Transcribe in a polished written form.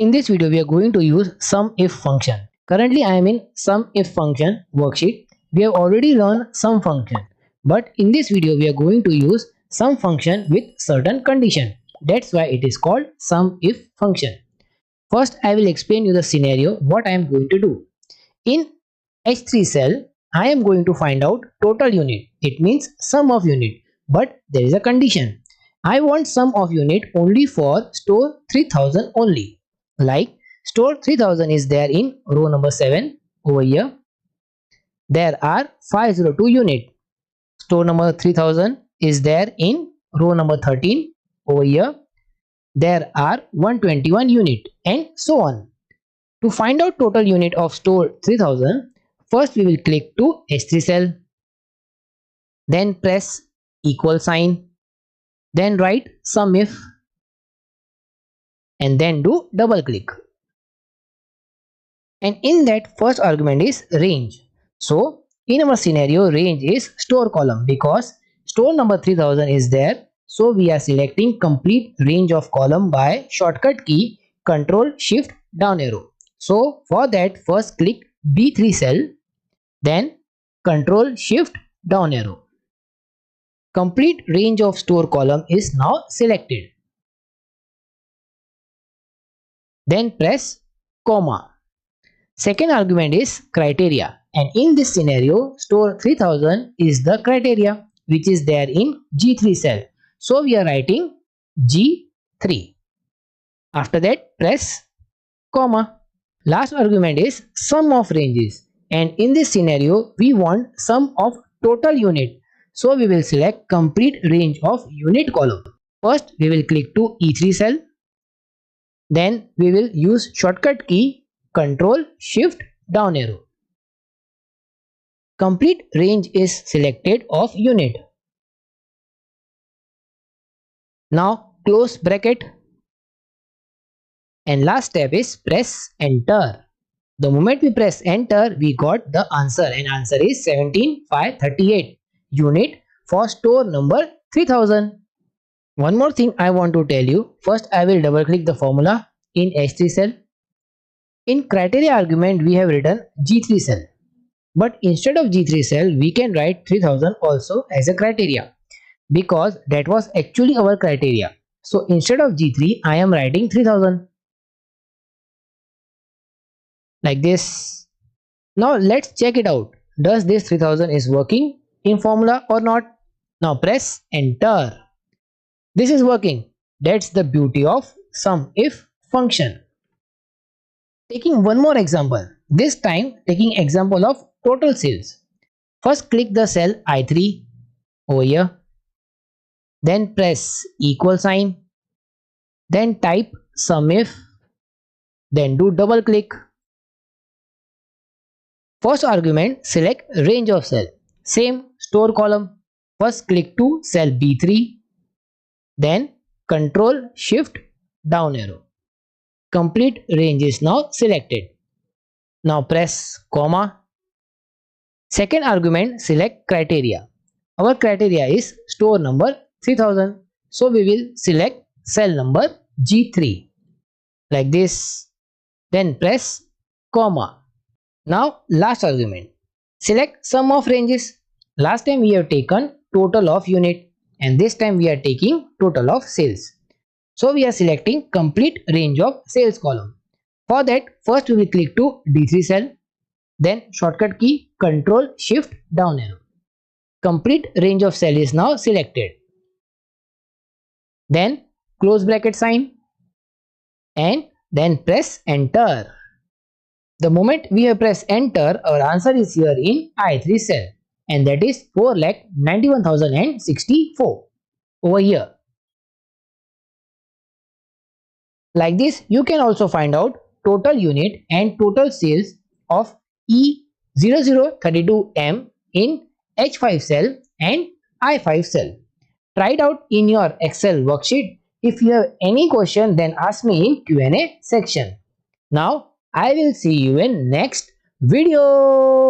In this video, we are going to use SUMIF function. Currently, I am in SUMIF function worksheet. We have already learned sum function, but in this video, we are going to use sum function with certain condition. That's why it is called SUMIF function. First, I will explain you the scenario what I am going to do. In H3 cell, I am going to find out total unit. It means sum of unit, but there is a condition. I want sum of unit only for store 3000 only. Like store 3000 is there in row number 7 over here. There are 502 unit. Store number 3000 is there in row number 13 over here. There are 121 unit and so on. To find out total unit of store 3000, first we will click to H3 cell. Then press equal sign. Then write SUMIF. And then do double click. And in that first argument is range. So in our scenario, range is store column because store number 3000 is there. So we are selecting complete range of column by shortcut key Ctrl Shift down arrow. So for that, first click B3 cell, then Ctrl Shift down arrow. Complete range of store column is now selected. Then press comma. Second argument is criteria, and in this scenario store 3000 is the criteria which is there in G3 cell. So we are writing G3. After that press comma. Last argument is sum of ranges, and in this scenario we want sum of total unit. So we will select complete range of unit column. First we will click to E3 cell. Then we will use shortcut key Ctrl Shift down arrow. Complete range is selected of unit. Now close bracket. And last step is press enter. The moment we press enter, we got the answer, and answer is 17538 unit for store number 3000. One more thing I want to tell you. First I will double click the formula in H3 cell. In criteria argument we have written G3 cell, but instead of G3 cell we can write 3000 also as a criteria because that was actually our criteria. So instead of G3 I am writing 3000 like this. Now let's check it out. Does this 3000 is working in formula or not? Now press enter. This is working. That's the beauty of SUMIF function. Taking one more example, this time taking example of total sales. First click the cell I3 over here, then press equal sign, then type SUMIF, then do double click. First argument, select range of cell, same store column. First click to cell B3, then Ctrl Shift down arrow. Complete range is now selected. Now press comma. Second argument, select criteria. Our criteria is store number 3000. So we will select cell number G3 like this. Then press comma. Now last argument, select sum of ranges. Last time we have taken total of unit, and this time we are taking total of sales. So we are selecting complete range of sales column. For that, first we will click to D3 cell, then shortcut key Ctrl Shift down arrow. Complete range of cell is now selected. Then close bracket sign and then press enter. The moment we have pressed enter, our answer is here in I3 cell, and that is 4,91,064 over here. Like this, you can also find out total unit and total sales of E0032M in H5 cell and I5 cell. Try it out in your Excel worksheet. If you have any question, then ask me in Q&A section. Now, I will see you in next video.